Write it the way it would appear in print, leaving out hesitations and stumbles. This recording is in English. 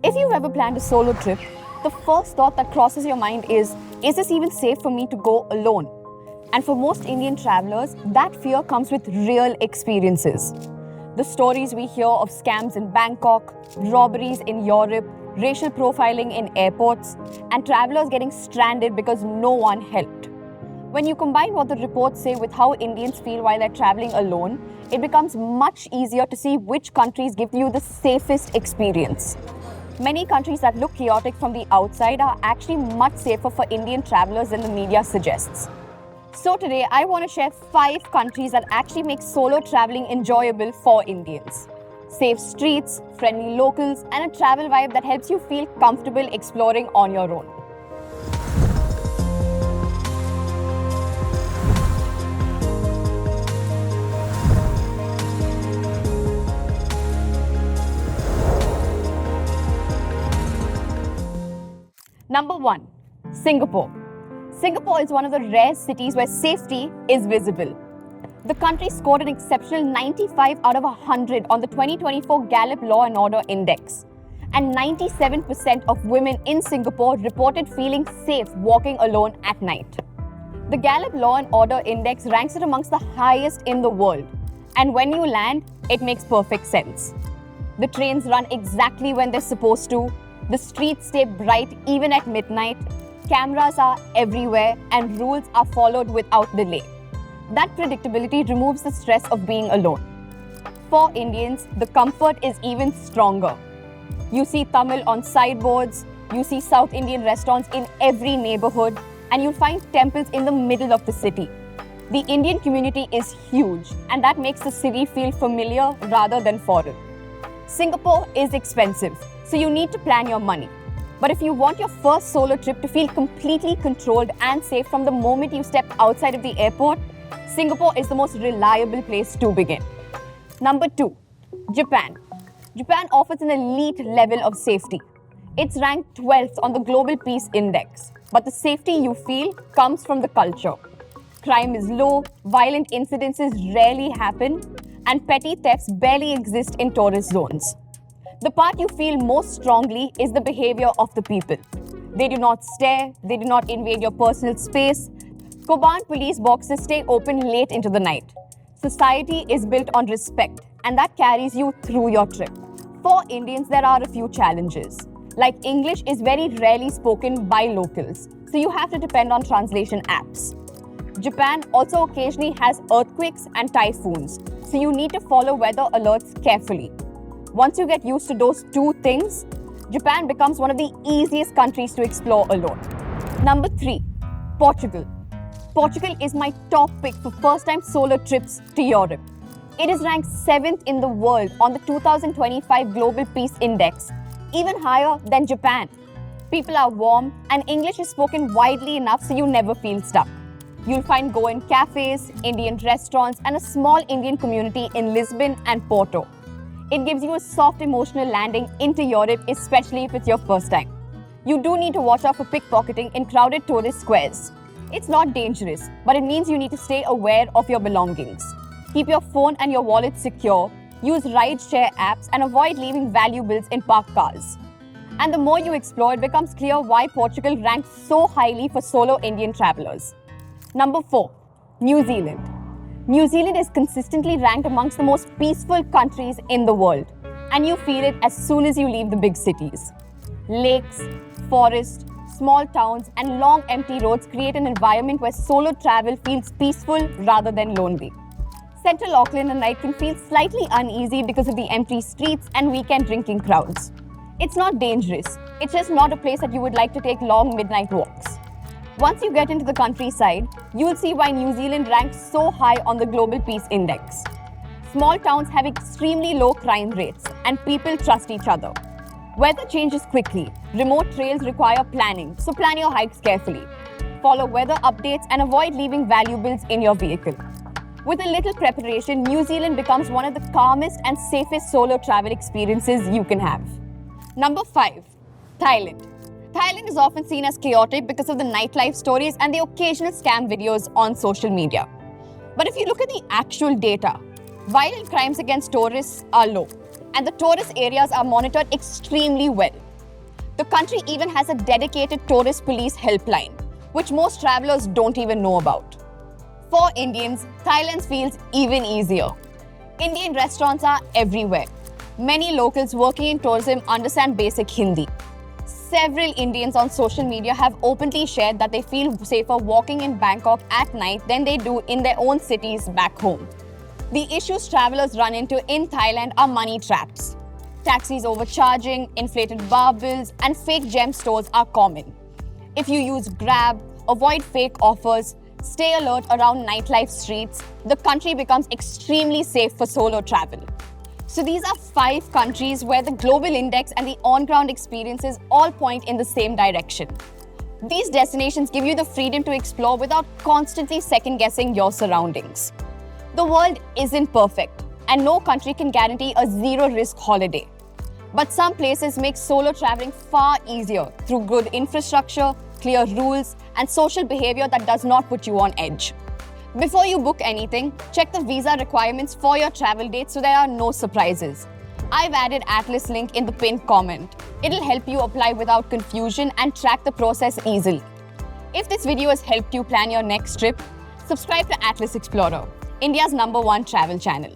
If you've ever planned a solo trip, the first thought that crosses your mind is this even safe for me to go alone? And for most Indian travelers, that fear comes with real experiences. The stories we hear of scams in Bangkok, robberies in Europe, racial profiling in airports, and travelers getting stranded because no one helped. When you combine what the reports say with how Indians feel while they're traveling alone, it becomes much easier to see which countries give you the safest experience. Many countries that look chaotic from the outside are actually much safer for Indian travelers than the media suggests. So today, I want to share 5 countries that actually make solo traveling enjoyable for Indians. Safe streets, friendly locals, and a travel vibe that helps you feel comfortable exploring on your own. Number 1, Singapore. Singapore is one of the rare cities where safety is visible. The country scored an exceptional 95 out of 100 on the 2024 Gallup Law and Order Index. And 97% of women in Singapore reported feeling safe walking alone at night. The Gallup Law and Order Index ranks it amongst the highest in the world. And when you land, it makes perfect sense. The trains run exactly when they're supposed to. The streets stay bright even at midnight, cameras are everywhere, and rules are followed without delay. That predictability removes the stress of being alone. For Indians, the comfort is even stronger. You see Tamil on sideboards, you see South Indian restaurants in every neighborhood, and you'll find temples in the middle of the city. The Indian community is huge, and that makes the city feel familiar rather than foreign. Singapore is expensive, so you need to plan your money. But if you want your first solo trip to feel completely controlled and safe from the moment you step outside of the airport, Singapore is the most reliable place to begin. Number 2, Japan. Japan offers an elite level of safety. It's ranked 12th on the Global Peace Index, but the safety you feel comes from the culture. Crime is low, violent incidences rarely happen, and petty thefts barely exist in tourist zones. The part you feel most strongly is the behavior of the people. They do not stare, they do not invade your personal space. Koban police boxes stay open late into the night. Society is built on respect, and that carries you through your trip. For Indians, there are a few challenges. Like English is very rarely spoken by locals, so you have to depend on translation apps. Japan also occasionally has earthquakes and typhoons, so you need to follow weather alerts carefully. Once you get used to those 2 things, Japan becomes one of the easiest countries to explore alone. Number 3, Portugal. Portugal is my top pick for first-time solo trips to Europe. It is ranked 7th in the world on the 2025 Global Peace Index, even higher than Japan. People are warm, and English is spoken widely enough so you never feel stuck. You'll find Goan cafes, Indian restaurants, and a small Indian community in Lisbon and Porto. It gives you a soft emotional landing into Europe, especially if it's your first time. You do need to watch out for pickpocketing in crowded tourist squares. It's not dangerous, but it means you need to stay aware of your belongings. Keep your phone and your wallet secure, use ride-share apps, and avoid leaving valuables in parked cars. And the more you explore, it becomes clear why Portugal ranks so highly for solo Indian travelers. Number 4, New Zealand. New Zealand is consistently ranked amongst the most peaceful countries in the world, and you feel it as soon as you leave the big cities. Lakes, forests, small towns, and long empty roads create an environment where solo travel feels peaceful rather than lonely. Central Auckland at night can feel slightly uneasy because of the empty streets and weekend drinking crowds. It's not dangerous, it's just not a place that you would like to take long midnight walks. Once you get into the countryside, you'll see why New Zealand ranks so high on the Global Peace Index. Small towns have extremely low crime rates, and people trust each other. Weather changes quickly. Remote trails require planning, so plan your hikes carefully. Follow weather updates and avoid leaving valuables in your vehicle. With a little preparation, New Zealand becomes one of the calmest and safest solo travel experiences you can have. Number 5, Thailand. Thailand is often seen as chaotic because of the nightlife stories and the occasional scam videos on social media. But if you look at the actual data, violent crimes against tourists are low, and the tourist areas are monitored extremely well. The country even has a dedicated tourist police helpline, which most travelers don't even know about. For Indians, Thailand feels even easier. Indian restaurants are everywhere. Many locals working in tourism understand basic Hindi. Several Indians on social media have openly shared that they feel safer walking in Bangkok at night than they do in their own cities back home. The issues travelers run into in Thailand are money traps. Taxis overcharging, inflated bar bills, and fake gem stores are common. If you use Grab, avoid fake offers, stay alert around nightlife streets, the country becomes extremely safe for solo travel. So these are 5 countries where the global index and the on-ground experiences all point in the same direction. These destinations give you the freedom to explore without constantly second-guessing your surroundings. The world isn't perfect, and no country can guarantee a zero-risk holiday. But some places make solo traveling far easier through good infrastructure, clear rules, and social behavior that does not put you on edge. Before you book anything, check the visa requirements for your travel date so there are no surprises. I've added Atlas link in the pinned comment. It'll help you apply without confusion and track the process easily. If this video has helped you plan your next trip, subscribe to Atlas Explorer, India's #1 travel channel.